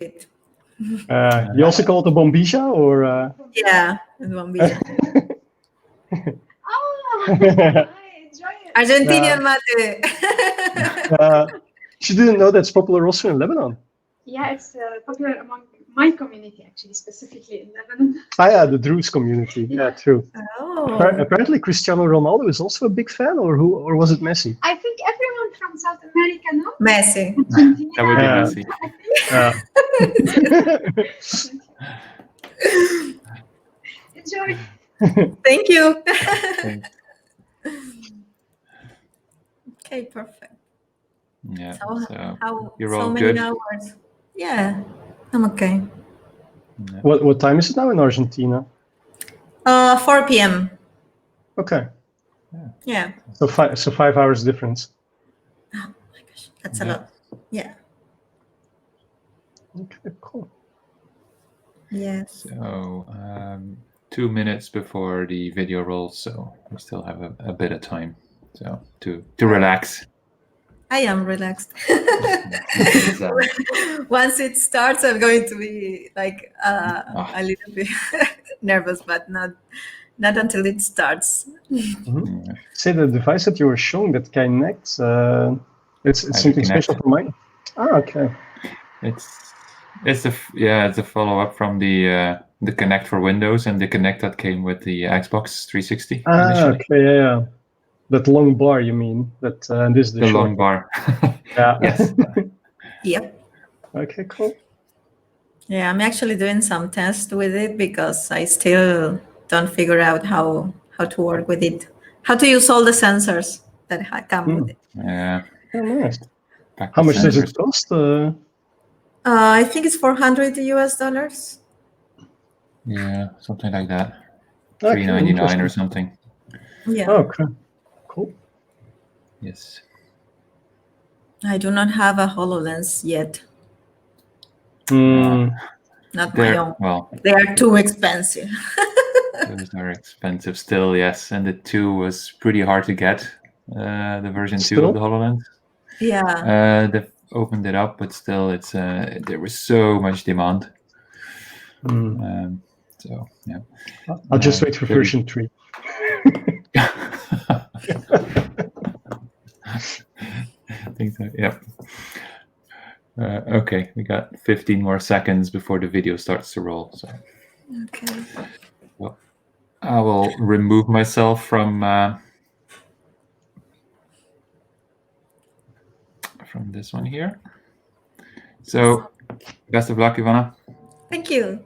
it. You also call it a bombilla, or? Yeah, the bombilla. Oh, I enjoy it. Argentinian mate. She didn't know that's popular also in Lebanon. Yeah, it's popular among my community, actually, specifically in Lebanon. Yeah, the Druze community. Yeah, true. Oh. Apparently, Cristiano Ronaldo is also a big fan, or was it Messi? I think everyone from South America knows. Messi. That would be Messi. Enjoy. Thank you. Thanks. Okay, perfect. Yeah. So how you're so all many good? hours? Yeah, I'm okay. Yeah. What time is it now in Argentina? 4 p.m. Okay. Yeah. So 5 hours difference. Oh my gosh, that's a lot. Yeah. Okay, cool. Yes. So 2 minutes before the video rolls, so we still have a bit of time. So to relax. I am relaxed. Once it starts, I'm going to be like a little bit nervous, but not until it starts. Mm-hmm. Say the device that you were showing that connects. It's something special for mine. Okay. It's a follow-up from the Connect for Windows and the Connect that came with the Xbox 360 initially. Okay, yeah. That long bar, you mean? That this is the short long bar. Yeah. Yes. Yep. Okay, cool. Yeah, I'm actually doing some tests with it because I still don't figure out how to work with it, how to use all the sensors that come with it. Yeah. Oh, nice. How much does it cost? I think it's $400 US. Yeah, something like that. Okay, $399 or something. Yeah. Okay. Cool. Yes. I do not have a HoloLens yet. Not my own. Well, they are too expensive. Those are expensive still, yes. And the 2 was pretty hard to get, the version 2 of the HoloLens. Yeah. They've opened it up, but still, it's there was so much demand. So, yeah. I'll just wait for version 3. I think so, yep. Okay, we got 15 more seconds before the video starts to roll. So, okay. Well, I will remove myself from this one here. So, best of luck, Ivana. Thank you.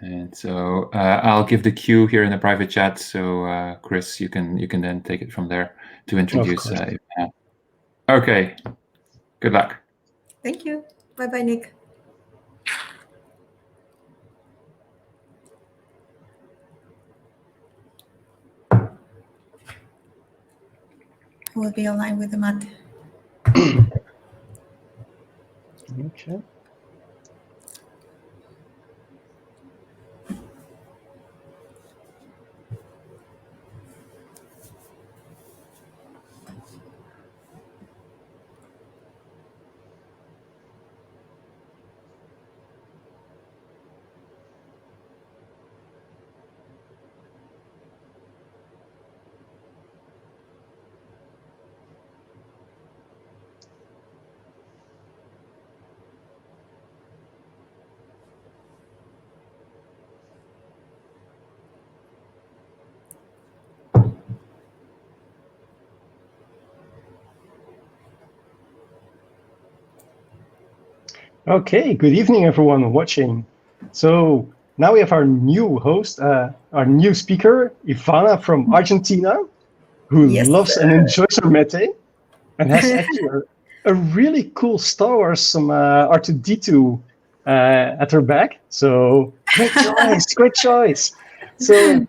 And so I'll give the cue here in the private chat. So Chris, you can then take it from there to introduce Ivana. Okay. Good luck. Thank you. Bye-bye, Nick. We'll be aligned with the mat. Okay. Okay, good evening, everyone watching. So now we have our new host, our new speaker, Ivana from Argentina, who loves and enjoys her mate, and has actually a really cool Star Wars, some R2-D2 at her back. So great choice, great choice. So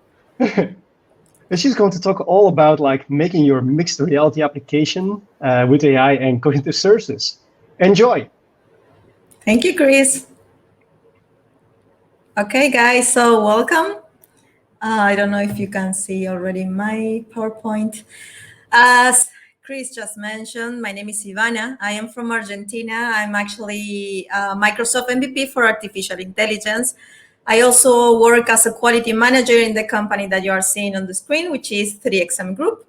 she's going to talk all about like making your mixed reality application with AI and cognitive services. Enjoy. Thank you, Chris. Okay, guys, so welcome. I don't know if you can see already my PowerPoint. As Chris just mentioned, my name is Ivana. I am from Argentina. I'm actually a Microsoft MVP for artificial intelligence. I also work as a quality manager in the company that you are seeing on the screen, which is 3XM Group.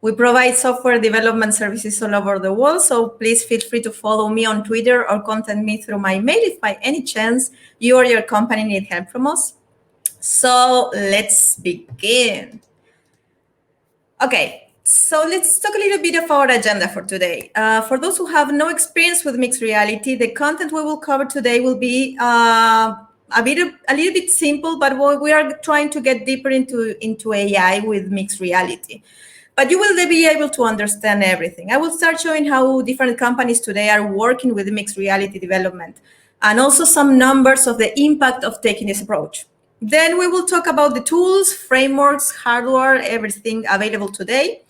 We provide software development services all over the world, so please feel free to follow me on Twitter or contact me through my mail if by any chance you or your company need help from us. So let's begin. Okay, so let's talk a little bit of our agenda for today. For those who have no experience with mixed reality, the content we will cover today will be a little bit simple, but we are trying to get deeper into AI with mixed reality. But you will be able to understand everything. I will start showing how different companies today are working with mixed reality development, and also some numbers of the impact of taking this approach. Then we will talk about the tools, frameworks, hardware, everything available today.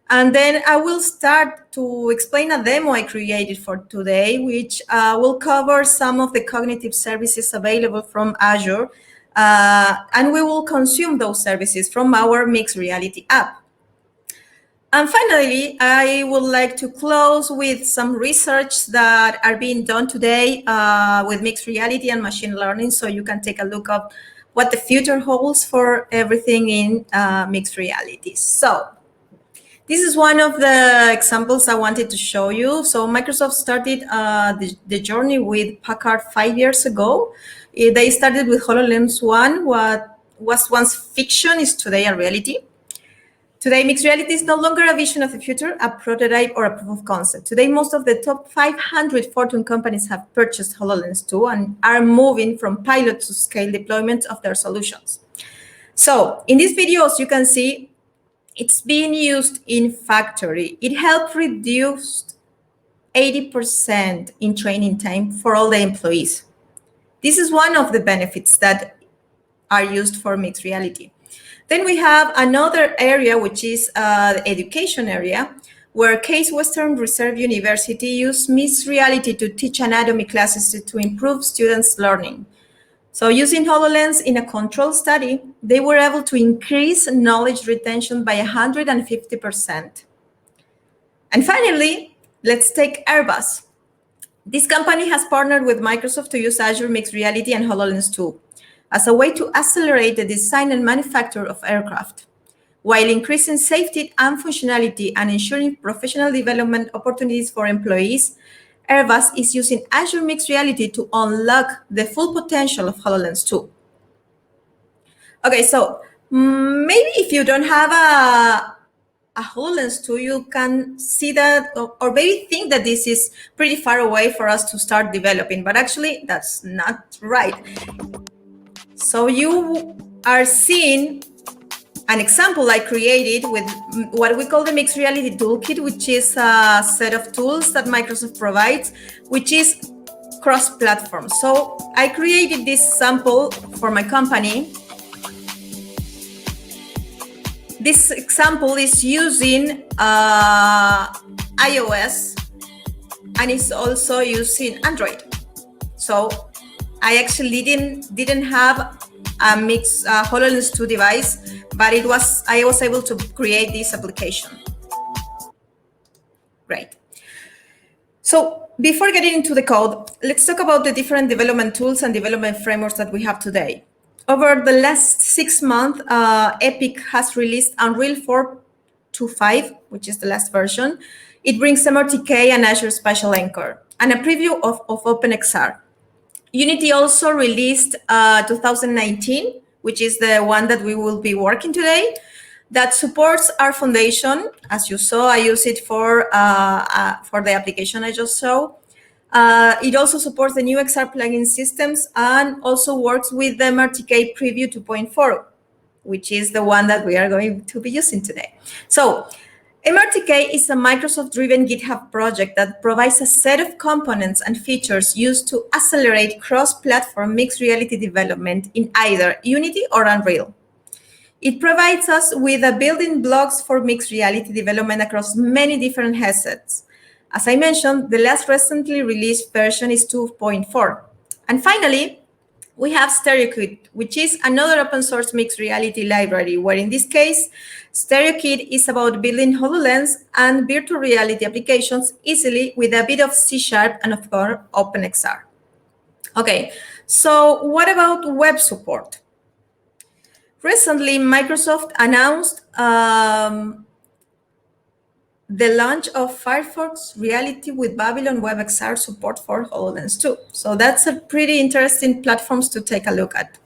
And then I will start to explain a demo I created for today, which will cover some of the cognitive services available from Azure. And we will consume those services from our mixed reality app. And finally, I would like to close with some research that are being done today with mixed reality and machine learning, so you can take a look at what the future holds for everything in mixed reality. So this is one of the examples I wanted to show you. So Microsoft started the journey with Packard 5 years ago. They started with HoloLens 1. What was once fiction is today a reality. Today, mixed reality is no longer a vision of the future, a prototype, or a proof of concept. Today, most of the top 500 Fortune companies have purchased HoloLens 2 and are moving from pilot to scale deployment of their solutions. So in these videos, you can see it's being used in factory. It helped reduce 80% in training time for all the employees. This is one of the benefits that are used for mixed reality. Then we have another area, which is the education area, where Case Western Reserve University used mixed reality to teach anatomy classes to improve students' learning. So using HoloLens in a control study, they were able to increase knowledge retention by 150%. And finally, let's take Airbus. This company has partnered with Microsoft to use Azure Mixed Reality and HoloLens 2 as a way to accelerate the design and manufacture of aircraft, while increasing safety and functionality and ensuring professional development opportunities for employees. Airbus is using Azure Mixed Reality to unlock the full potential of HoloLens 2. Okay, so maybe if you don't have a HoloLens 2, you can see that, or maybe think that this is pretty far away for us to start developing, but actually that's not right. So you are seeing an example I created with what we call the Mixed Reality Toolkit, which is a set of tools that Microsoft provides, which is cross-platform. So I created this sample for my company. This example is using iOS and it's also using Android. So I actually didn't have a mixed HoloLens 2 device, but I was able to create this application. Great. So before getting into the code, let's talk about the different development tools and development frameworks that we have today. Over the last 6 months, Epic has released Unreal 4.2.5, which is the last version. It brings MRTK and Azure Spatial Anchor, and a preview of OpenXR. Unity also released 2019, which is the one that we will be working today, that supports our foundation. As you saw, I use it for the application I just showed. It also supports the new XR plugin systems and also works with the MRTK Preview 2.4, which is the one that we are going to be using today. So MRTK is a Microsoft-driven GitHub project that provides a set of components and features used to accelerate cross-platform mixed reality development in either Unity or Unreal. It provides us with the building blocks for mixed reality development across many different headsets. As I mentioned, the last recently released version is 2.4. And finally, we have Stereoclip, which is another open source mixed reality library, where in this case, Stereoclip is about building HoloLens and virtual reality applications easily with a bit of C# and of course, OpenXR. Okay, so what about web support? Recently, Microsoft announced the launch of Firefox Reality with Babylon WebXR support for HoloLens 2. So that's a pretty interesting platforms to take a look at.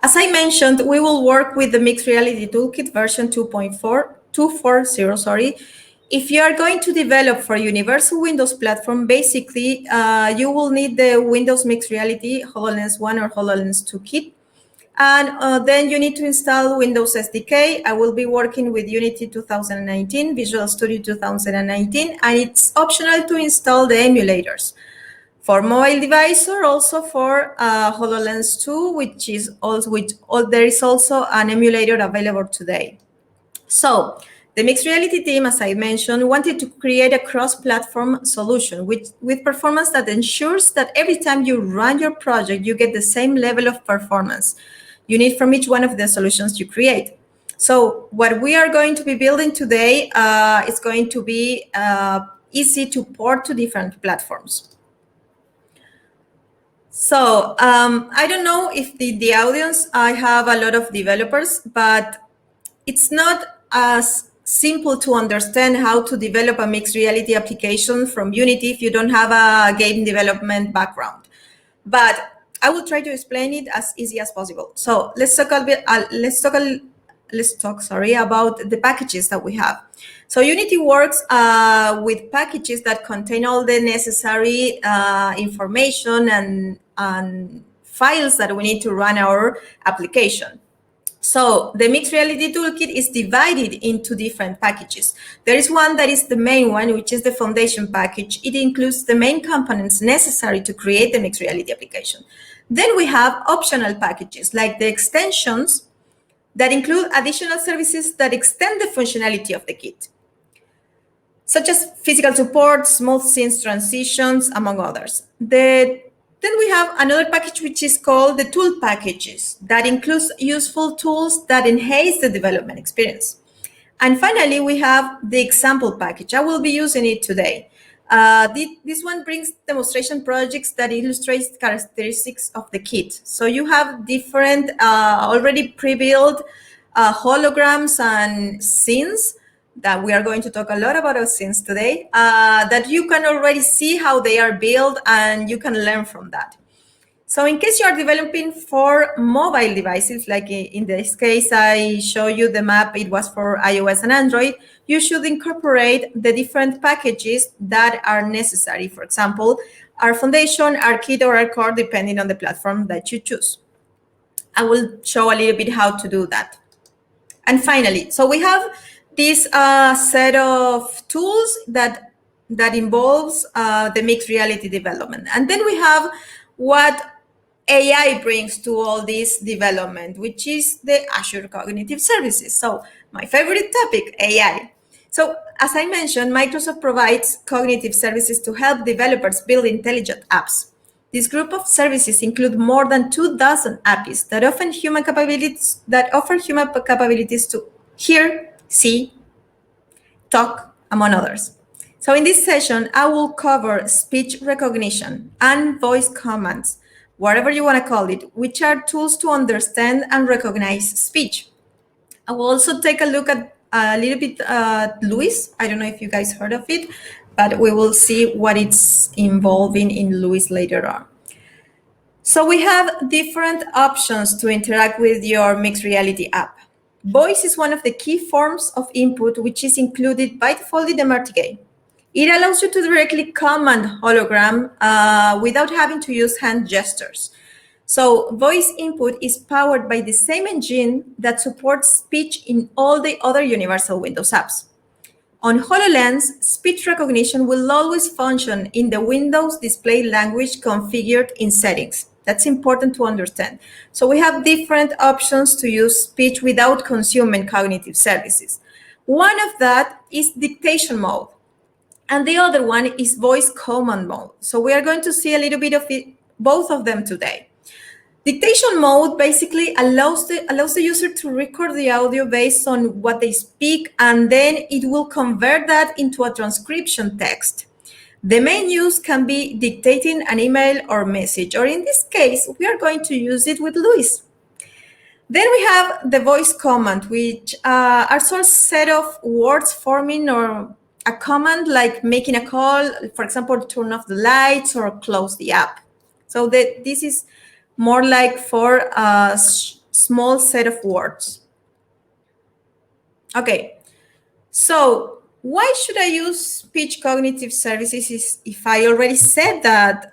As I mentioned, we will work with the Mixed Reality Toolkit version 2.40, sorry. If you are going to develop for a universal Windows platform, basically, you will need the Windows Mixed Reality HoloLens 1 or HoloLens 2 kit. And then you need to install Windows SDK. I will be working with Unity 2019, Visual Studio 2019, and it's optional to install the emulators for mobile device or also for HoloLens 2, which is also there is also an emulator available today. So the mixed reality team, as I mentioned, wanted to create a cross-platform solution with performance that ensures that every time you run your project, you get the same level of performance you need from each one of the solutions you create. So what we are going to be building today is going to be easy to port to different platforms. So I don't know if the audience, I have a lot of developers, but it's not as simple to understand how to develop a mixed reality application from Unity if you don't have a game development background. But I will try to explain it as easy as possible. So let's talk a bit. Let's talk about the packages that we have. So Unity works with packages that contain all the necessary information and files that we need to run our application. So the Mixed Reality Toolkit is divided into different packages. There is one that is the main one, which is the foundation package. It includes the main components necessary to create the mixed reality application. Then we have optional packages like the extensions that include additional services that extend the functionality of the kit, such as physical support, smooth scenes transitions, among others. Then we have another package which is called the tool packages that includes useful tools that enhance the development experience. And finally, we have the example package. I will be using it today. This one brings demonstration projects that illustrate characteristics of the kit. So you have different already pre-built holograms and scenes that we are going to talk a lot about our scenes today, that you can already see how they are built and you can learn from that. So in case you are developing for mobile devices, like in this case, I show you the map, it was for iOS and Android, you should incorporate the different packages that are necessary. For example, our foundation, our kit, or our core, depending on the platform that you choose. I will show a little bit how to do that. And finally, so we have this set of tools that involves the mixed reality development. And then we have what AI brings to all this development, which is the Azure Cognitive Services. So my favorite topic, AI. So as I mentioned, Microsoft provides cognitive services to help developers build intelligent apps. This group of services include more than 24 APIs that offer human capabilities to hear, see, talk, among others. So in this session, I will cover speech recognition and voice commands, whatever you want to call it, which are tools to understand and recognize speech. I will also take a look at a little bit LUIS. I don't know if you guys heard of it, but we will see what it's involving in LUIS later on. So we have different options to interact with your mixed reality app. Voice is one of the key forms of input, which is included by default in the MRTK. It allows you to directly command hologram without having to use hand gestures. So voice input is powered by the same engine that supports speech in all the other universal Windows apps. On HoloLens, speech recognition will always function in the Windows display language configured in settings. That's important to understand. So we have different options to use speech without consuming cognitive services. One of that is dictation mode, and the other one is voice command mode. So we are going to see a little bit of it both of them today. Dictation mode basically allows the user to record the audio based on what they speak, and then it will convert that into a transcription text. The main use can be dictating an email or message, or in this case, we are going to use it with Luis. Then we have the voice command, which are sort of set of words forming or a command like making a call, for example, turn off the lights or close the app. So this is more like for a small set of words. Okay, so why should I use speech cognitive services if I already said that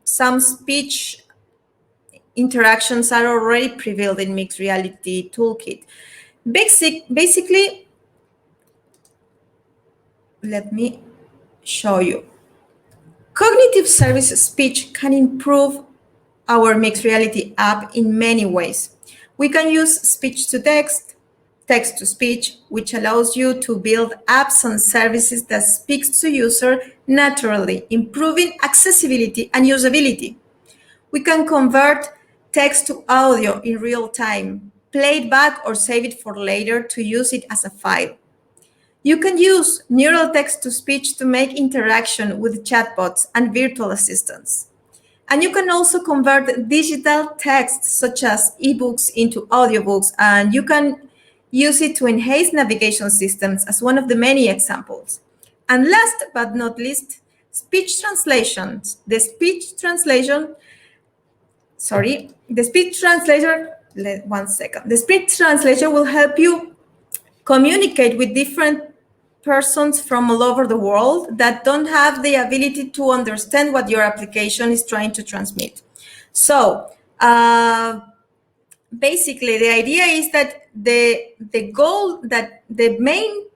some speech interactions are already pre-built in Mixed Reality Toolkit? Basically, let me show you. Cognitive service speech can improve our Mixed Reality app in many ways. We can use speech to text, text to speech, which allows you to build apps and services that speaks to user naturally, improving accessibility and usability. We can convert text to audio in real time, play it back or save it for later to use it as a file. You can use neural text-to-speech to make interaction with chatbots and virtual assistants. And you can also convert digital text, such as ebooks, into audiobooks, and you can use it to enhance navigation systems as one of the many examples. And last but not least, speech translations. The speech translator, one second. The speech translator will help you communicate with different persons from all over the world that don't have the ability to understand what your application is trying to transmit. So basically, the idea is that the goal, that the main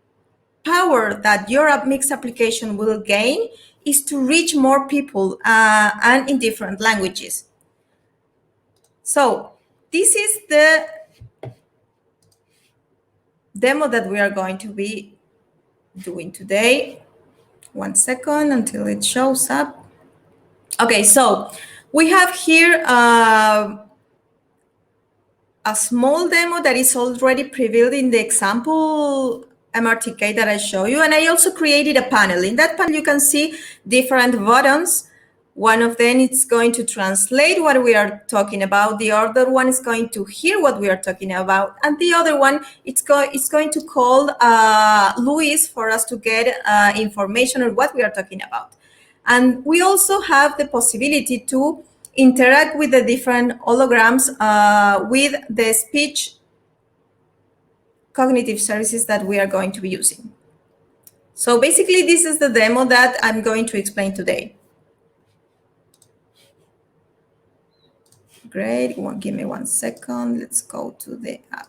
power that your mixed application will gain is to reach more people and in different languages. So this is the demo that we are going to be doing today. One second until it shows up. Okay, so we have here a small demo that is already pre-built in the example MRTK that I show you, and I also created a panel. In that panel, you can see different buttons. One of them is going to translate what we are talking about. The other one is going to hear what we are talking about. And the other one, it's going to call Luis for us to get information on what we are talking about. And we also have the possibility to interact with the different holograms with the speech cognitive services that we are going to be using. So basically, this is the demo that I'm going to explain today. Great, give me 1 second. Let's go to the app.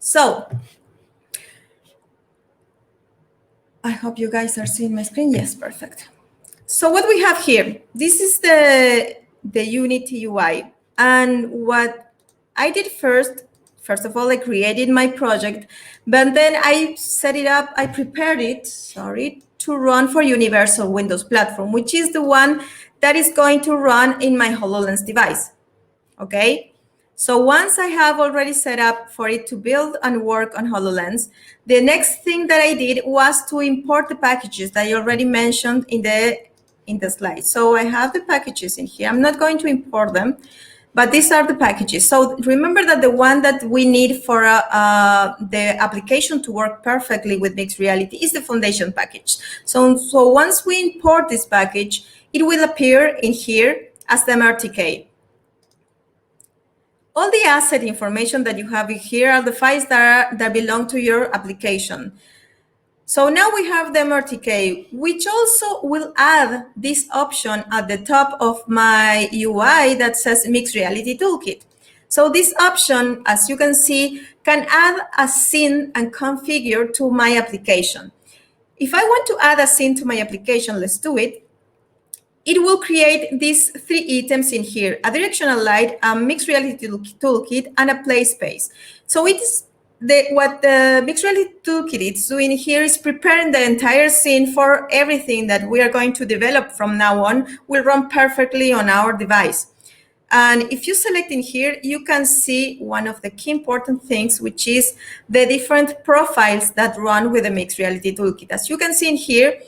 So I hope you guys are seeing my screen. Yes, perfect. So what we have here, this is the Unity UI. And what I did first of all, I created my project, but then I set it up, I prepared it, to run for Universal Windows Platform, which is the one that is going to run in my HoloLens device. Okay, so once I have already set up for it to build and work on HoloLens, the next thing that I did was to import the packages that I already mentioned in the slide. So I have the packages in here. I'm not going to import them, but these are the packages. So remember that the one that we need for the application to work perfectly with mixed reality is the foundation package. So once we import this package, it will appear in here as the MRTK. All the asset information that you have here are the files that belong to your application. So now we have the MRTK, which also will add this option at the top of my UI that says Mixed Reality Toolkit. So this option, as you can see, can add a scene and configure to my application. If I want to add a scene to my application, let's do it. It will create these 3 items in here: a directional light, a Mixed Reality Toolkit, and a play space. So it's what the Mixed Reality Toolkit is doing here is preparing the entire scene for everything that we are going to develop from now on will run perfectly on our device. And if you select in here, you can see one of the key important things, which is the different profiles that run with the Mixed Reality Toolkit. As you can see in here,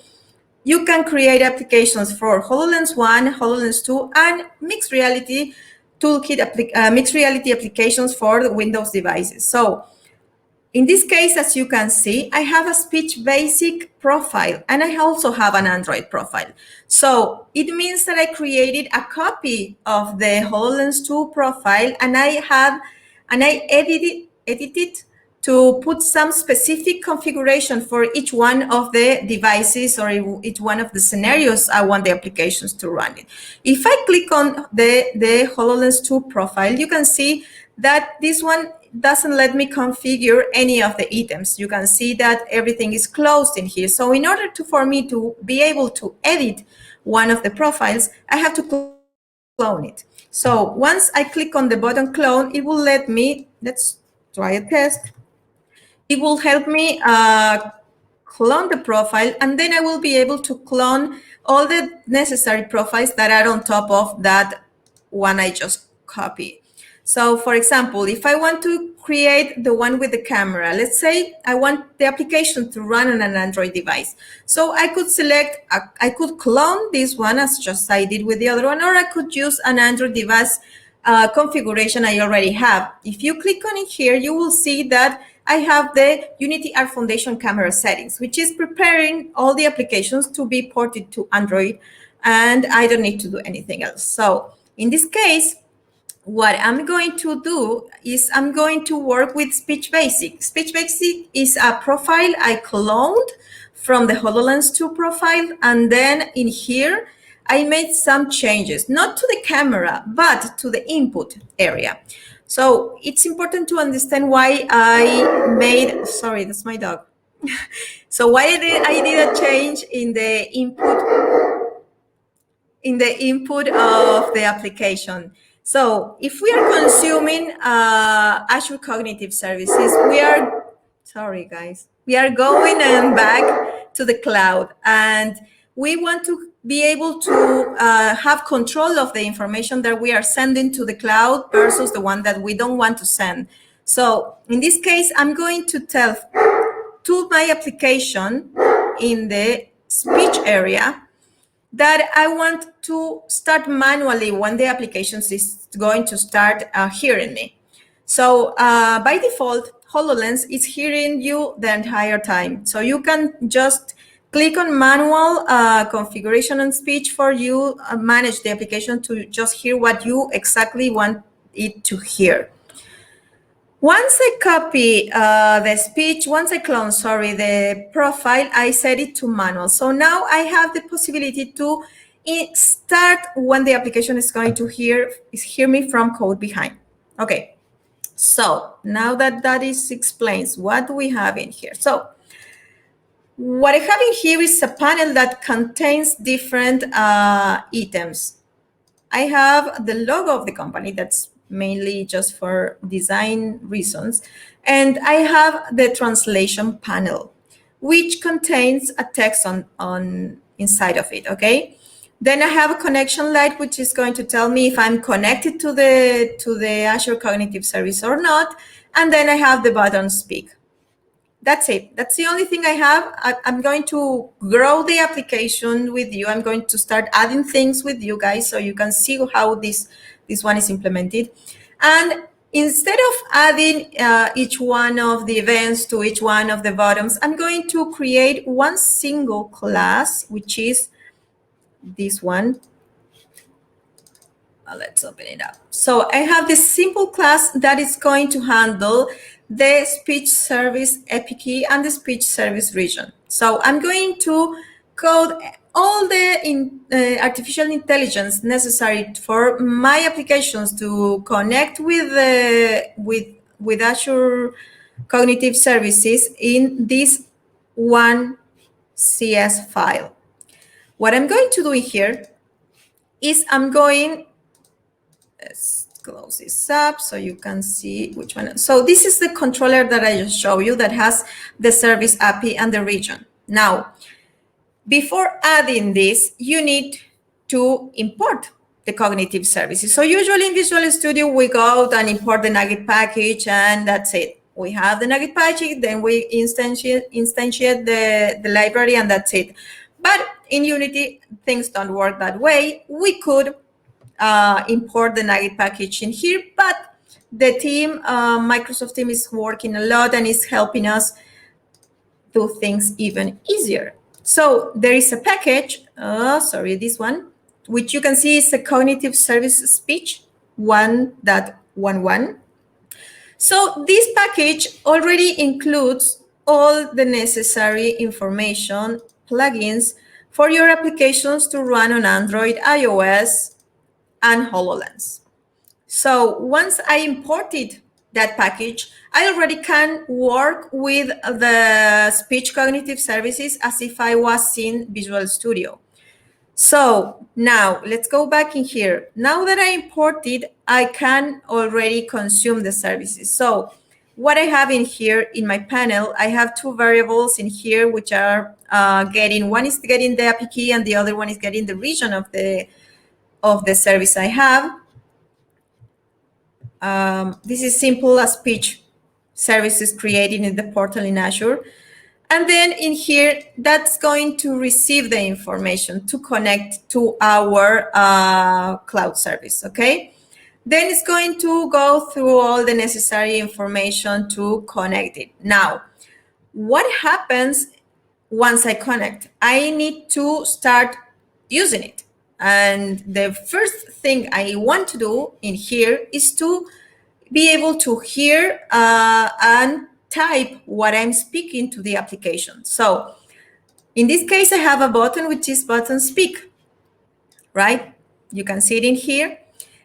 you can create applications for HoloLens 1, HoloLens 2, and Mixed Reality Toolkit, Mixed Reality applications for the Windows devices. So in this case, as you can see, I have a speech basic profile, and I also have an Android profile. So it means that I created a copy of the HoloLens 2 profile, and I edited to put some specific configuration for each one of the devices or each one of the scenarios I want the applications to run in. If I click on the HoloLens 2 profile, you can see that this one doesn't let me configure any of the items. You can see that everything is closed in here. So in order for me to be able to edit one of the profiles, I have to clone it. So once I click on the button clone, it will let me, let's try a test. It will help me clone the profile, and then I will be able to clone all the necessary profiles that are on top of that one I just copied. So for example, if I want to create the one with the camera, let's say I want the application to run on an Android device. So I could select, I could clone this one as just I did with the other one, or I could use an Android device configuration I already have. If you click on it here, you will see that I have the Unity R Foundation camera settings, which is preparing all the applications to be ported to Android, and I don't need to do anything else. So in this case, what I'm going to do is I'm going to work with Speech Basic. Speech Basic is a profile I cloned from the HoloLens 2 profile, and then in here, I made some changes, not to the camera, but to the input area. So it's important to understand why I made, sorry, that's my dog. So why I did a change in the input of the application. So if we are consuming Azure Cognitive Services, we are going and back to the cloud, and we want to be able to have control of the information that we are sending to the cloud versus the one that we don't want to send. So in this case, I'm going to tell to my application in the speech area that I want to start manually when the application is going to start hearing me. So by default, HoloLens is hearing you the entire time. So you can just click on manual configuration and speech for you, manage the application to just hear what you exactly want it to hear. Once I copy the speech, once I clone, the profile, I set it to manual. So now I have the possibility to start when the application is going to hear me from code behind. Okay, so now that explains what do we have in here. So what I have in here is a panel that contains different items. I have the logo of the company that's mainly just for design reasons. And I have the translation panel, which contains a text on inside of it, okay? Then I have a connection light, which is going to tell me if I'm connected to the Azure Cognitive Service or not. And then I have the button speak. That's it. That's the only thing I have. I'm going to grow the application with you. I'm going to start adding things with you guys so you can see how this one is implemented. And instead of adding each one of the events to each one of the buttons, I'm going to create one single class, which is this one. Let's open it up. So I have this simple class that is going to handle the speech service API and the speech service region. So I'm going to code all the artificial intelligence necessary for my applications to connect with Azure Cognitive Services in this one CS file. What I'm going to do here is I'm going, let's close this up so you can see which one. So this is the controller that I just showed you that has the service API and the region. Now, before adding this, you need to import the cognitive services. So usually in Visual Studio, we go out and import the Nugget package, and that's it. We have the Nugget package, then we instantiate the library, and that's it. But in Unity, things don't work that way. We could import the Nugget package in here, but the team, Microsoft team, is working a lot and is helping us do things even easier. So there is a package, this one, which you can see is a cognitive service speech 1.11. So this package already includes all the necessary information, plugins for your applications to run on Android, iOS, and HoloLens. So once I imported that package, I already can work with the speech cognitive services as if I was in Visual Studio. So now let's go back in here. Now that I imported, I can already consume the services. So what I have in here in my panel, I have two variables in here which are one is getting the API key and the other one is getting the region of the service I have. This is simple as speech services created in the portal in Azure. And then in here, that's going to receive the information to connect to our cloud service, okay? Then it's going to go through all the necessary information to connect it. Now, what happens once I connect? I need to start using it. And the first thing I want to do in here is to be able to hear and type what I'm speaking to the application. So in this case, I have a button, which is button speak, right? You can see it in here.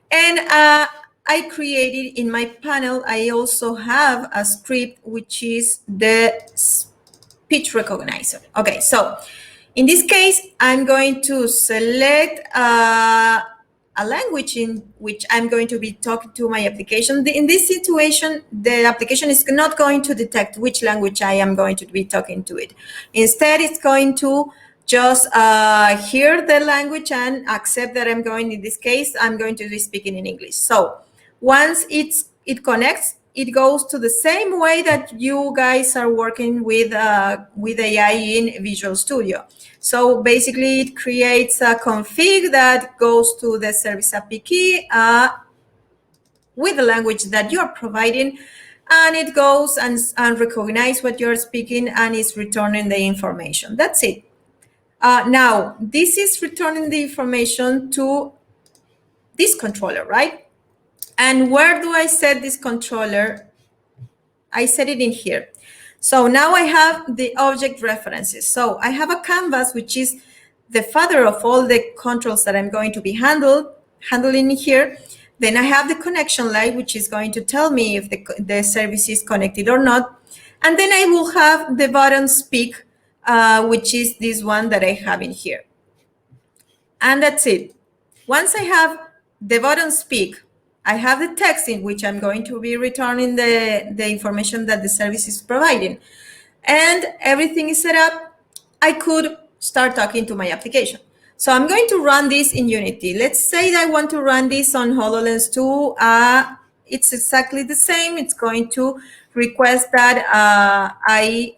And I created in my panel, I also have a script, which is the speech recognizer. Okay, so in this case, I'm going to select a language in which I'm going to be talking to my application. In this situation, the application is not going to detect which language I am going to be talking to it. Instead, it's going to just hear the language and accept that I'm going, in this case, I'm going to be speaking in English. So once it connects, it goes to the same way that you guys are working with AI in Visual Studio. So basically, it creates a config that goes to the service API key with the language that you're providing, and it goes and recognizes what you're speaking and is returning the information. That's it. Now, this is returning the information to this controller, right? And where do I set this controller? I set it in here. So now I have the object references. So I have a canvas, which is the father of all the controls that I'm going to be handling here. Then I have the connection line, which is going to tell me if the service is connected or not. And then I will have the button speak, which is this one that I have in here. And that's it. Once I have the button speak, I have the text in which I'm going to be returning the information that the service is providing. And everything is set up. I could start talking to my application. So I'm going to run this in Unity. Let's say that I want to run this on HoloLens 2. It's exactly the same. It's going to request that I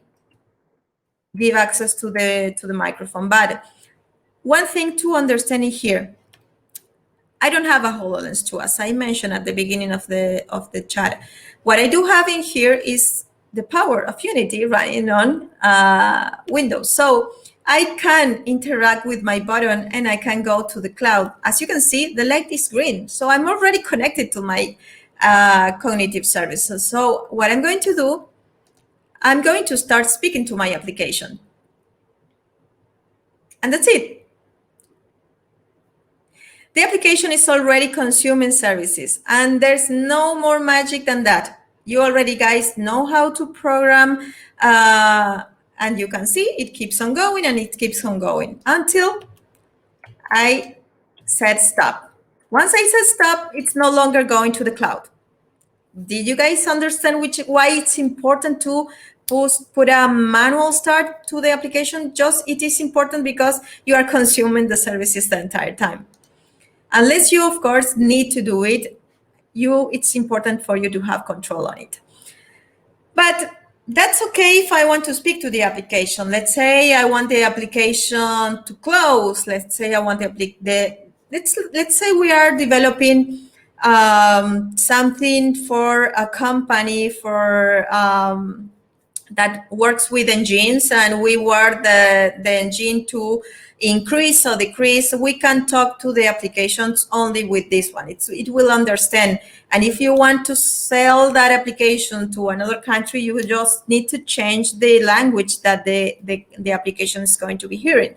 give access to the microphone. But one thing to understand in here, I don't have a HoloLens 2, as I mentioned at the beginning of the chat. What I do have in here is the power of Unity running on Windows. So I can interact with my button and I can go to the cloud. As you can see, the light is green. So I'm already connected to my cognitive services. So what I'm going to do, I'm going to start speaking to my application. And that's it. The application is already consuming services, and there's no more magic than that. You already guys know how to program, and you can see it keeps on going and it keeps on going until I said stop. Once I say stop, it's no longer going to the cloud. Did you guys understand why it's important to put a manual start to the application? It is important because you are consuming the services the entire time. Unless you, of course, need to do it, it's important for you to have control on it. But that's okay if I want to speak to the application. Let's say I want the application to close. Let's say I want let's say we are developing something for a company that works with engines, and we want the engine to increase or decrease. We can talk to the applications only with this one. It will understand. And if you want to sell that application to another country, you just need to change the language that the application is going to be hearing.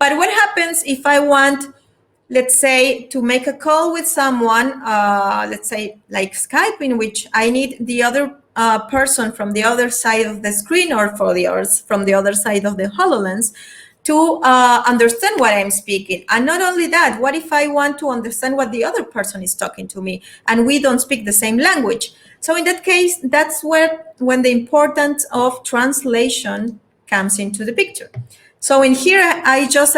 But what happens if I want, let's say, to make a call with someone, let's say like Skype, in which I need the other person from the other side of the screen or from the other side of the HoloLens to understand what I'm speaking. And not only that, what if I want to understand what the other person is talking to me and we don't speak the same language? So in that case, that's when the importance of translation comes into the picture. So in here, I just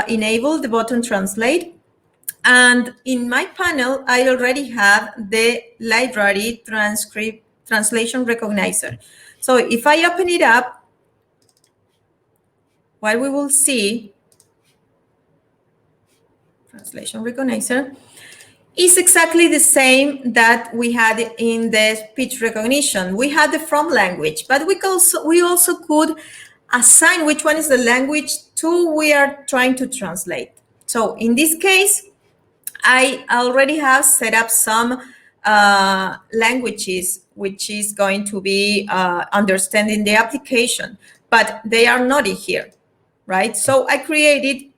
enable the button translate. And in my panel, I already have the library Transcript translation recognizer. So if I open it up, what we will see, translation recognizer, is exactly the same that we had in the speech recognition. We had the from language, but we also could assign which one is the language we are trying to translate. So in this case, I already have set up some languages which is going to be understanding the application, but they are not in here, right? So I created,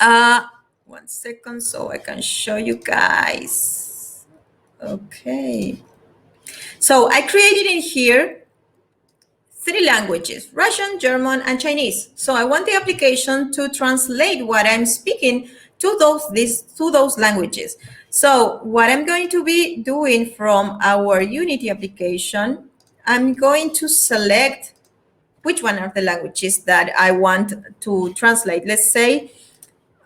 one second so I can show you guys. Okay. So I created in here 3 languages, Russian, German, and Chinese. So I want the application to translate what I'm speaking to those languages. So what I'm going to be doing from our Unity application, I'm going to select which one are the languages that I want to translate. Let's say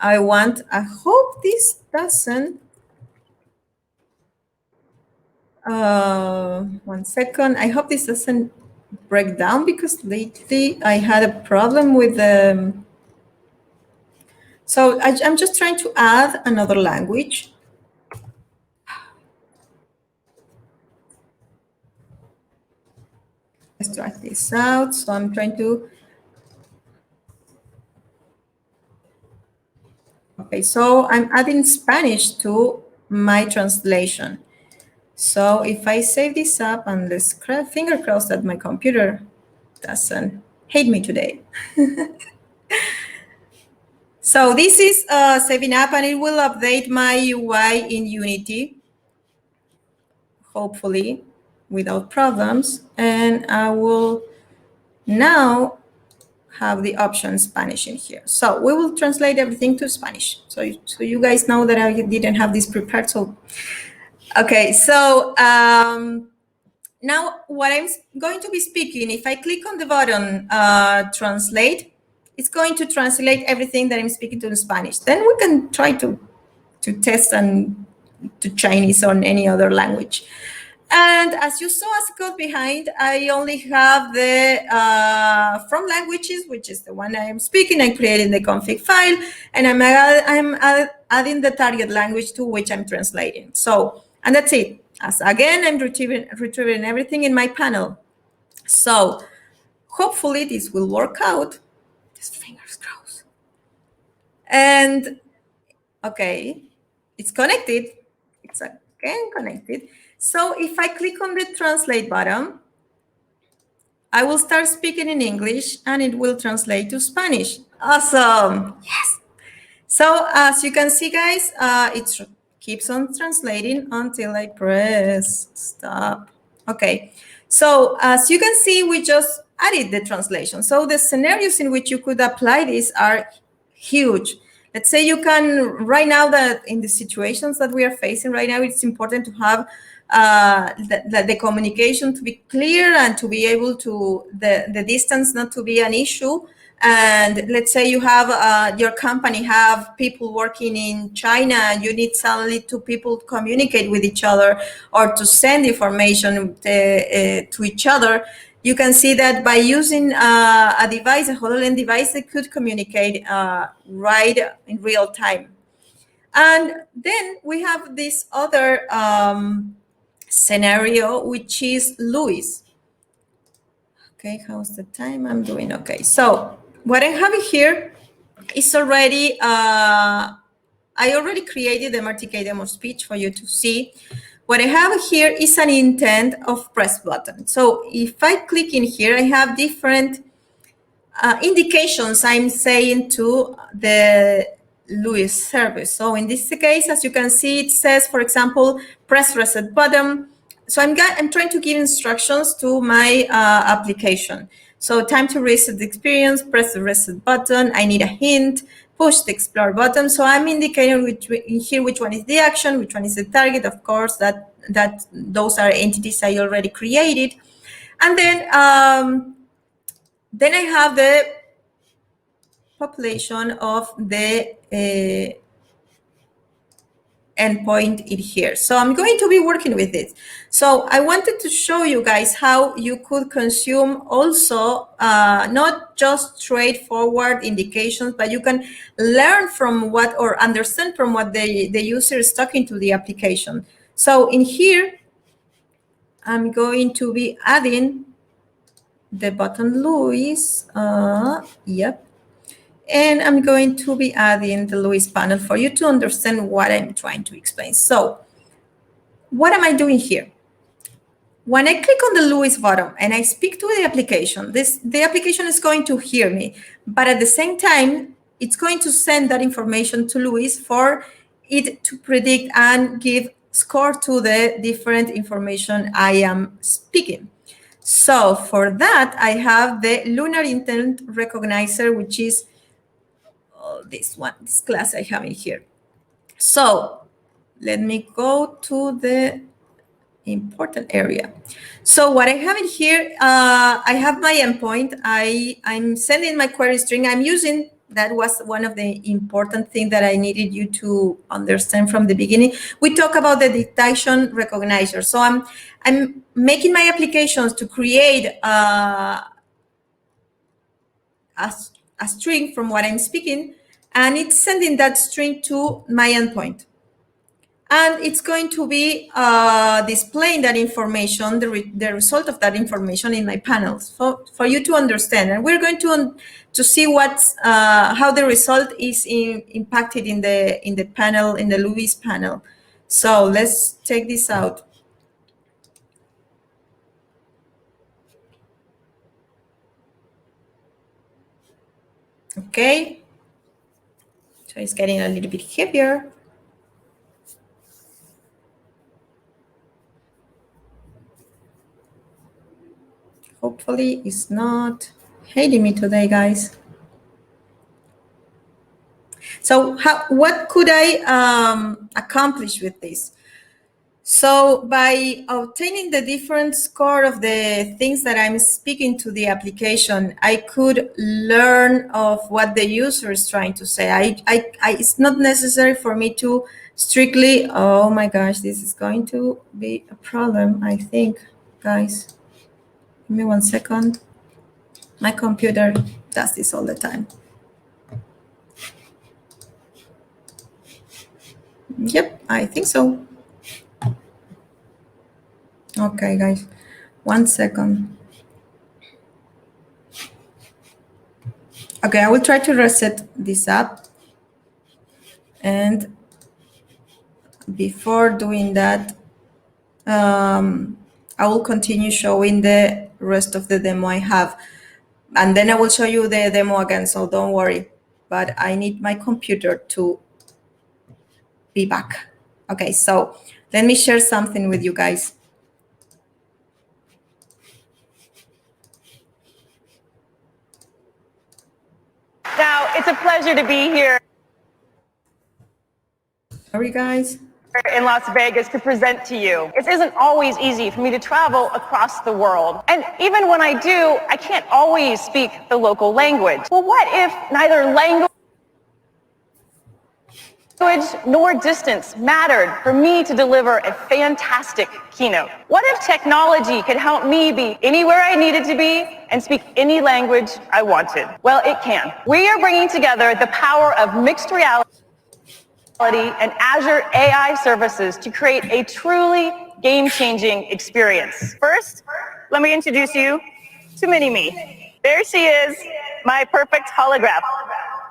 I hope this doesn't, one second, I hope this doesn't break down because lately I had a problem with so I'm just trying to add another language. Let's try this out. So I'm trying to, okay, so I'm adding Spanish to my translation. So if I save this up and let's finger crossed that my computer doesn't hate me today. So this is saving up and it will update my UI in Unity, hopefully without problems. And I will now have the option Spanish in here. So we will translate everything to Spanish. So you guys know that I didn't have this prepared. So, okay, so now what I'm going to be speaking, if I click on the button translate, it's going to translate everything that I'm speaking to in Spanish. Then we can try to test and to Chinese or any other language. And as you saw as code behind, I only have the from languages, which is the one I am speaking. I'm creating the config file, and I'm adding the target language to which I'm translating. So, and that's it. As again, I'm retrieving everything in my panel. So hopefully this will work out. Just fingers crossed. And okay, it's connected. It's again connected. So if I click on the translate button, I will start speaking in English and it will translate to Spanish. Awesome. Yes. So as you can see, guys, it keeps on translating until I press stop. Okay. So as you can see, we just added the translation. So the scenarios in which you could apply this are huge. Let's say you can, right now that in the situations that we are facing right now, it's important to have the communication to be clear and to be able to, the distance not to be an issue. And let's say you have your company have people working in China, and you need suddenly two people to communicate with each other or to send information to each other. You can see that by using a device, a HoloLens device, they could communicate right in real time. And then we have this other scenario, which is Luis. Okay, how's the time? I'm doing okay. So what I have here is already, I already created the MRTK demo speech for you to see. What I have here is an intent of press button. So if I click in here, I have different indications I'm saying to the Luis service. So in this case, as you can see, it says, for example, press reset button. So I'm trying to give instructions to my application. So time to reset the experience, press the reset button. I need a hint, push the explore button. So I'm indicating which one is the action, which one is the target. Of course, that those are entities I already created. And then I have the population of the endpoint in here. So I'm going to be working with it. So I wanted to show you guys how you could consume also not just straightforward indications, but you can learn from what or understand from what the user is talking to the application. So in here, I'm going to be adding the button Luis. Yep. And I'm going to be adding the Luis panel for you to understand what I'm trying to explain. So what am I doing here? When I click on the Luis button and I speak to the application, the application is going to hear me, but at the same time, it's going to send that information to Luis for it to predict and give score to the different information I am speaking. So for that, I have the Lunar Intent Recognizer, which is this class I have in here. So let me go to the important area. So what I have in here, I have my endpoint. I'm sending my query string. I'm using, that was one of the important things that I needed you to understand from the beginning. We talk about the Dictation Recognizer. So I'm making my applications to create a string from what I'm speaking, and it's sending that string to my endpoint. And it's going to be displaying that information, the result of that information in my panels for you to understand. And we're going to see how the result is impacted in the panel, in the Luis panel. So let's take this out. Okay. So it's getting a little bit heavier. Hopefully it's not hating me today, guys. So what could I accomplish with this? So by obtaining the different score of the things that I'm speaking to the application, I could learn of what the user is trying to say. It's not necessary for me to strictly, oh my gosh, this is going to be a problem, I think, guys. Give me 1 second. My computer does this all the time. Yep, I think so. Okay, guys, 1 second. Okay, I will try to reset this up. And before doing that, I will continue showing the rest of the demo I have. And then I will show you the demo again, so don't worry. But I need my computer to be back. Okay, so let me share something with you guys. Now, it's a pleasure to be here. Sorry, guys. In Las Vegas to present to you. It isn't always easy for me to travel across the world. And even when I do, I can't always speak the local language. Well, what if neither language nor distance mattered for me to deliver a fantastic keynote? What if technology could help me be anywhere I needed to be and speak any language I wanted? Well, it can. We are bringing together the power of mixed reality and Azure AI services to create a truly game-changing experience. First, let me introduce you to Mini-Me. There she is, my perfect holograph.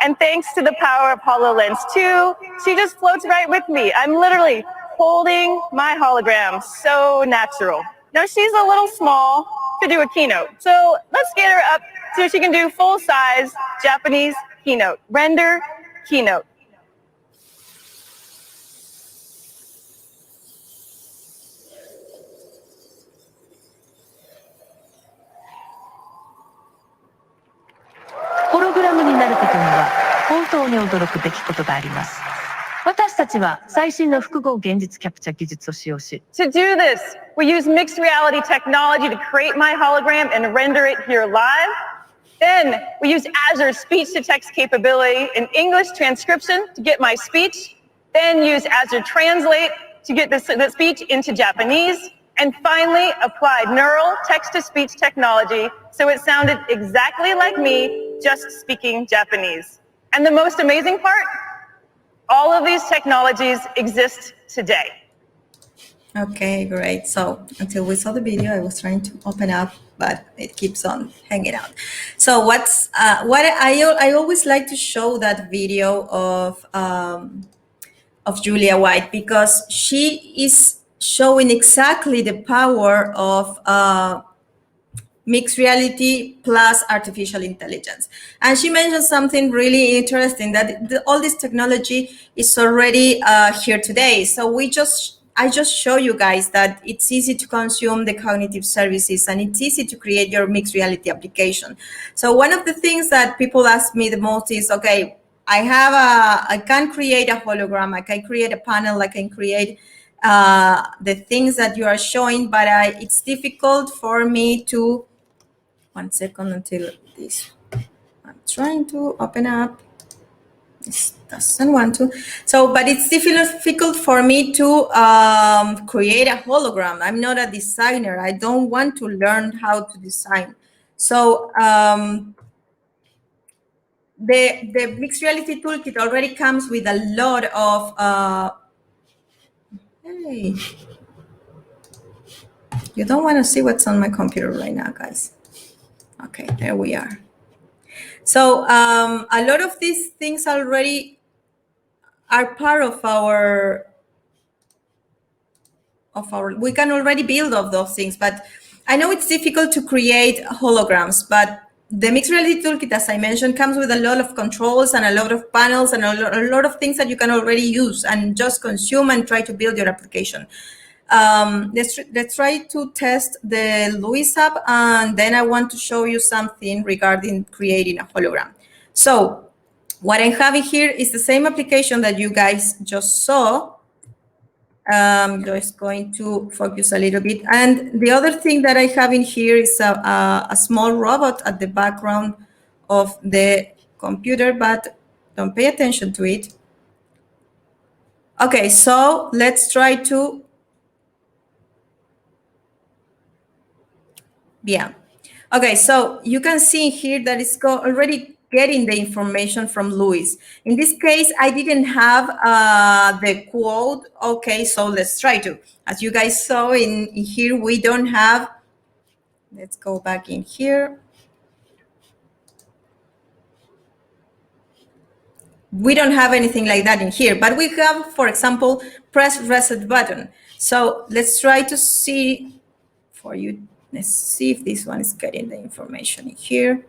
And thanks to the power of HoloLens 2, she just floats right with me. I'm literally holding my hologram, so natural. Now she's a little small to do a keynote, so let's get her up so she can do full-size Japanese keynote. Render keynote. ホログラムになることには本当に驚くべきことがあります。私たちは最新の複合現実キャプチャ技術を使用し To do this, we use mixed reality technology to create my hologram and render it here live. Then we use Azure speech-to-text capability and English transcription to get my speech. Then use Azure Translate to get the speech into Japanese. And finally, applied neural text-to-speech technology so it sounded exactly like me, just speaking Japanese. And the most amazing part? All of these technologies exist today. Okay, great. So until we saw the video, I was trying to open up, but it keeps on hanging out. So what I always like to show that video of Julia White, because she is showing exactly the power of mixed reality plus artificial intelligence. And she mentioned something really interesting, that all this technology is already here today. So I just show you guys that it's easy to consume the cognitive services and it's easy to create your mixed reality application. So one of the things that people ask me the most is, okay, I can create a hologram, I can create a panel, I can create the things that you are showing, but it's difficult for me to, one second until this, I'm trying to open up. This doesn't want to. So, but it's difficult for me to create a hologram. I'm not a designer. I don't want to learn how to design. So the mixed reality toolkit already comes with a lot of, hey, you don't want to see what's on my computer right now, guys. Okay, there we are. So a lot of these things already are part of our, we can already build of those things, but I know it's difficult to create holograms, but the mixed reality toolkit, as I mentioned, comes with a lot of controls and a lot of panels and a lot of things that you can already use and just consume and try to build your application. Let's try to test the LUIS app, and then I want to show you something regarding creating a hologram. So what I'm having here is the same application that you guys just saw. Just going to focus a little bit. And the other thing that I have in here is a small robot at the background of the computer, but don't pay attention to it. Okay, so let's try to, yeah. Okay, so you can see here that it's already getting the information from LUIS. In this case, I didn't have the quote. Okay, so let's try to. As you guys saw in here, we don't have, let's go back in here. We don't have anything like that in here, but we have, for example, press reset button. So let's try to see for you. Let's see if this one is getting the information in here.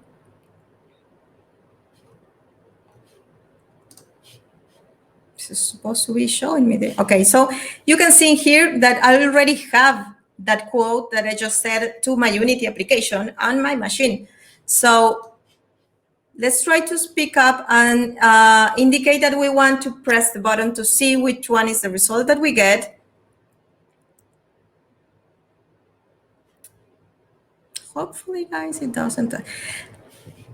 This is supposed to be showing me the, okay, so you can see here that I already have that quote that I just said to my Unity application on my machine. So let's try to speak up and indicate that we want to press the button to see which one is the result that we get. Hopefully, guys, it doesn't.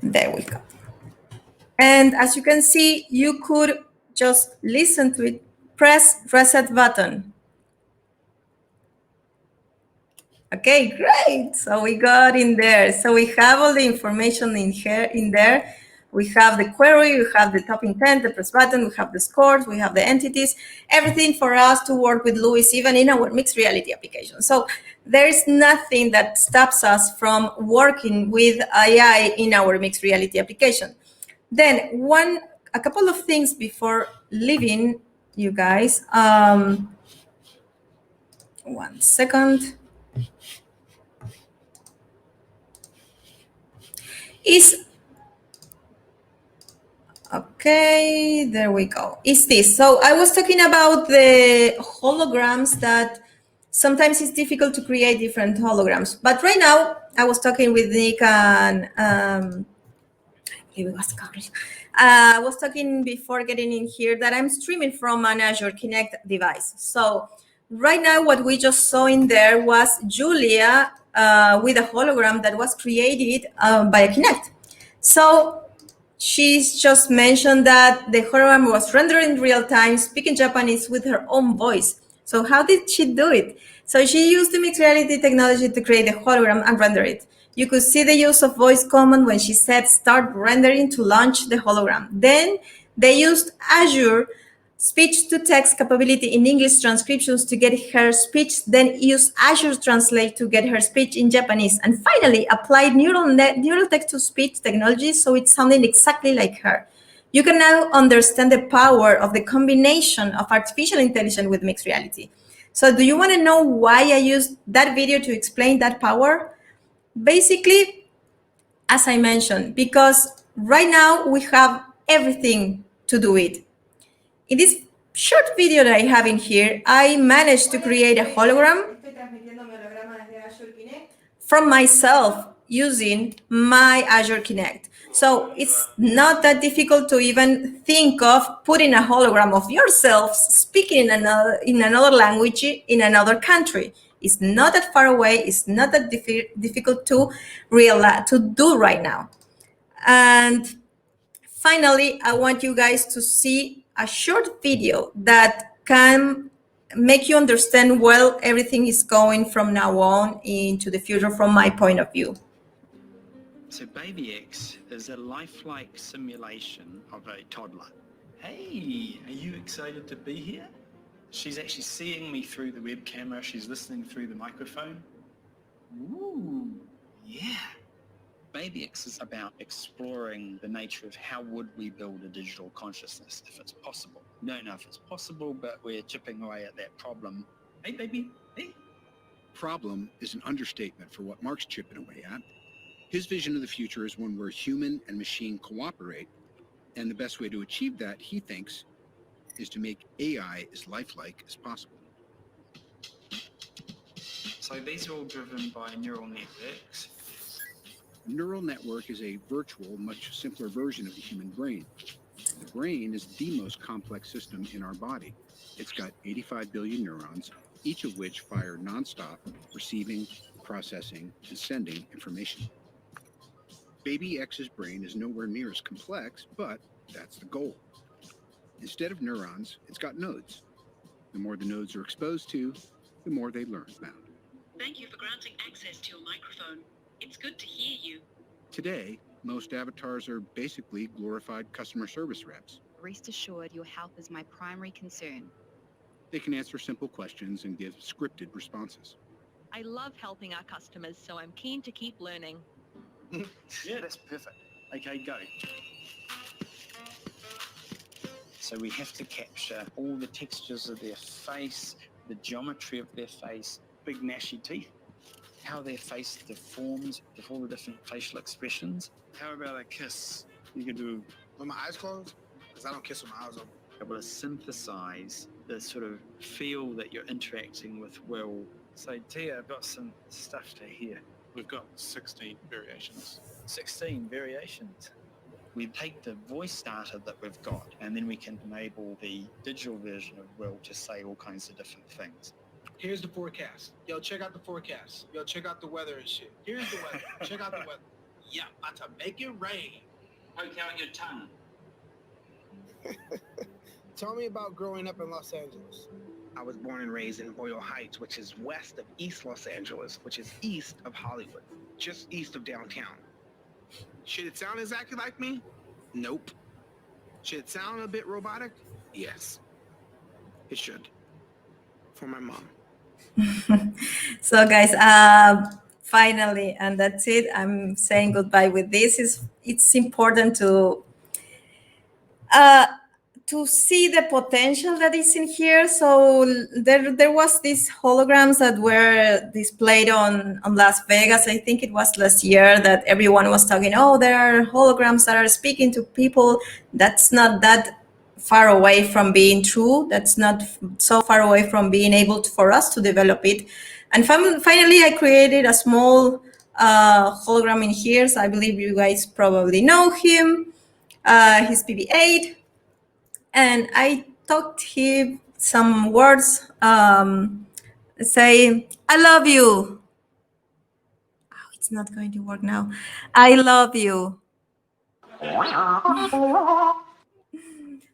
There we go. And as you can see, you could just listen to it, press reset button. Okay, great. So we got in there. So we have all the information in here, in there. We have the query, we have the top intent, the press button, we have the scores, we have the entities, everything for us to work with Luis, even in our mixed reality application. So there is nothing that stops us from working with AI in our mixed reality application. Then a couple of things before leaving you guys. 1 second. Okay, there we go. Is this. So I was talking about the holograms that sometimes it's difficult to create different holograms. But right now, I was talking with Nick and I was talking before getting in here that I'm streaming from an Azure Kinect device. So right now, what we just saw in there was Julia with a hologram that was created by a Kinect. So she's just mentioned that the hologram was rendered in real time, speaking Japanese with her own voice. So how did she do it? So she used the mixed reality technology to create the hologram and render it. You could see the use of voice command when she said start rendering to launch the hologram. Then they used Azure speech-to-text capability in English transcriptions to get her speech, then use Azure Translate to get her speech in Japanese, and finally applied neural text-to-speech technology so it's sounding exactly like her. You can now understand the power of the combination of artificial intelligence with mixed reality. So do you want to know why I used that video to explain that power? Basically, as I mentioned, because right now we have everything to do it. In this short video that I have in here, I managed to create a hologram from myself using my Azure Kinect. So it's not that difficult to even think of putting a hologram of yourself speaking in another language in another country. It's not that far away. It's not that difficult to do right now. And finally, I want you guys to see a short video that can make you understand well everything is going from now on into the future from my point of view. So Baby X is a lifelike simulation of a toddler. Hey, are you excited to be here? She's actually seeing me through the web camera. She's listening through the microphone. Ooh, yeah. Baby X is about exploring the nature of how would we build a digital consciousness if it's possible. We don't know if it's possible, but we're chipping away at that problem. Hey, baby, hey. Problem is an understatement for what Mark's chipping away at. His vision of the future is one where human and machine cooperate, and the best way to achieve that, he thinks, is to make AI as lifelike as possible. So these are all driven by neural networks. A neural network is a virtual, much simpler version of the human brain. The brain is the most complex system in our body. It's got 85 billion neurons, each of which fire nonstop, receiving, processing, and sending information. Baby X's brain is nowhere near as complex, but that's the goal. Instead of neurons, it's got nodes. The more the nodes are exposed to, the more they learn about. Thank you for granting access to your microphone. It's good to hear you. Today, most avatars are basically glorified customer service reps. Rest assured, your health is my primary concern. They can answer simple questions and give scripted responses. I love helping our customers, so I'm keen to keep learning. Yeah, that's perfect. Okay, go. So we have to capture all the textures of their face, the geometry of their face, big gnashy teeth, how their face deforms with all the different facial expressions. How about a kiss? You can do with my eyes closed, because I don't kiss with my eyes open. Able to synthesize the sort of feel that you're interacting with Will. So Tia, I've got some stuff to hear. We've got 16 variations. 16 variations. we take the voice data that we've got, and then we can enable the digital version of Will to say all kinds of different things. Here's the forecast. Yo, check out the forecast. Yo, check out the weather and shit. Here's the weather. Check out the weather. Yeah, about to make it rain. Poke out your tongue. Tell me about growing up in Los Angeles. I was born and raised in Boyle Heights, which is west of East Los Angeles, which is east of Hollywood, just east of downtown. Should it sound exactly like me? Nope. Should it sound a bit robotic? Yes. It should. For my mom. So guys, finally, and that's it. I'm saying goodbye with this. It's important to see the potential that is in here. So there was these holograms that were displayed on Las Vegas. I think it was last year that everyone was talking, oh, there are holograms that are speaking to people. That's not that far away from being true. That's not so far away from being able for us to develop it. And finally, I created a small hologram in here. So I believe you guys probably know him. He's BB-8. And I taught him some words, say, I love you. Oh, it's not going to work now. I love you.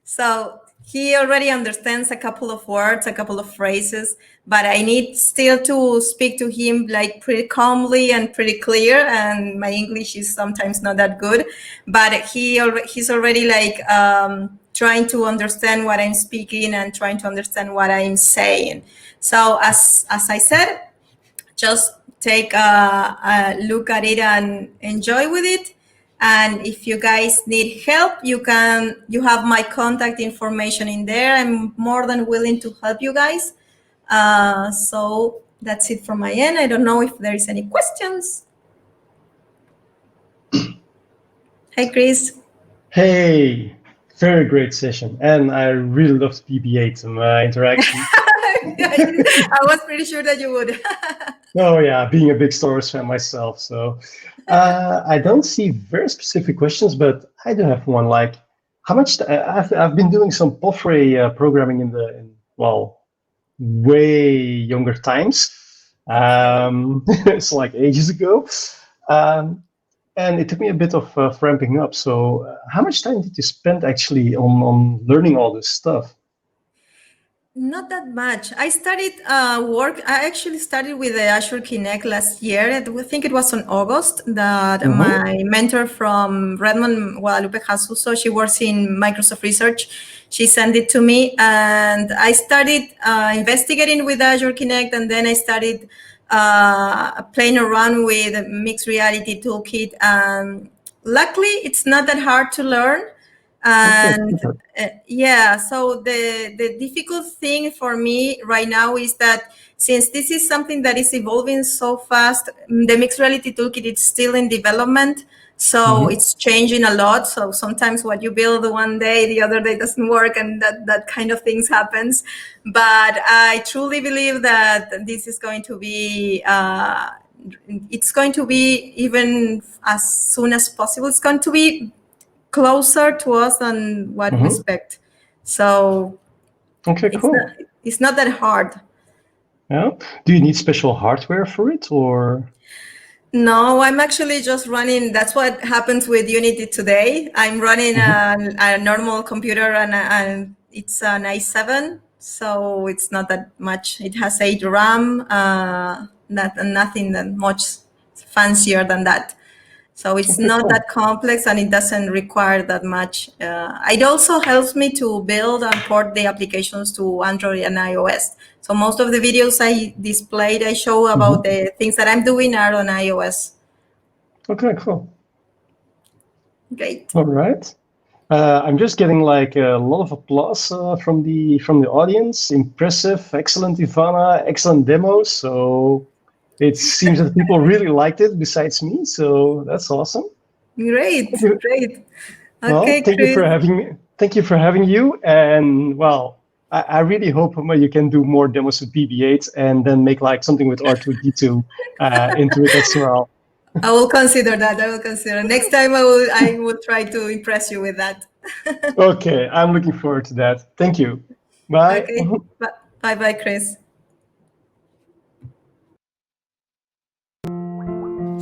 So he already understands a couple of words, a couple of phrases, but I need still to speak to him like pretty calmly and pretty clear. And my English is sometimes not that good, but he's already like trying to understand what I'm speaking and trying to understand what I'm saying. So as I said, just take a look at it and enjoy with it. And if you guys need help, you have my contact information in there. I'm more than willing to help you guys. So that's it from my end. I don't know if there is any questions. Hey, Chris. Hey, very great session. And I really loved BB-8 interaction. I was pretty sure that you would. Oh yeah, being a big Star Wars fan myself. So I don't see very specific questions, but I do have one. Like, how much I've been doing some POFRE programming in way younger times. It's like ages ago, and it took me a bit of ramping up. So how much time did you spend actually on learning all this stuff? Not that much. I started work. I actually started with the Azure Kinect last year. I think it was in August that my mentor from Redmond, Guadalupe Jasuso, she works in Microsoft Research. She sent it to me, and I started investigating with Azure Kinect, and then I started playing around with Mixed Reality Toolkit. Luckily, it's not that hard to learn. And yeah, so the difficult thing for me right now is that since this is something that is evolving so fast, the Mixed Reality Toolkit is still in development. So it's changing a lot. So sometimes what you build one day, the other day doesn't work, and that kind of things happens. But I truly believe that this is going to be, it's going to be even as soon as possible. It's going to be closer to us than what we expect. So okay, cool. It's not that hard. Yeah. Do you need special hardware for it, or? No, I'm actually just running. That's what happens with Unity today. I'm running a normal computer, and it's an i7, so it's not that much. It has 8 RAM, nothing that much fancier than that. So it's not that complex, and it doesn't require that much. It also helps me to build and port the applications to Android and iOS. So most of the videos I displayed, I show about the things that I'm doing are on iOS. Okay, cool. Great. All right. I'm just getting like a lot of applause from the audience. Impressive, excellent, Ivana, excellent demos. So it seems that people really liked it besides me. So that's awesome. Great, great. Okay, well, thank you for having you. And well, I really hope you can do more demos with BB-8 and then make like something with R2D2 into it as well. I will consider that. I will consider. Next time I will try to impress you with that. Okay, I'm looking forward to that. Thank you. Bye. Okay. Bye, Chris.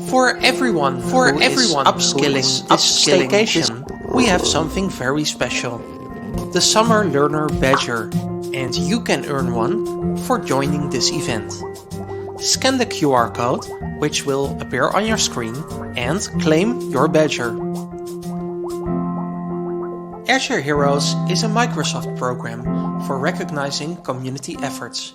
For everyone who is upskilling this staycation, we have something very special. The Summer Learner Badger, and you can earn one for joining this event. Scan the QR code, which will appear on your screen, and claim your badger. Azure Heroes is a Microsoft program for recognizing community efforts.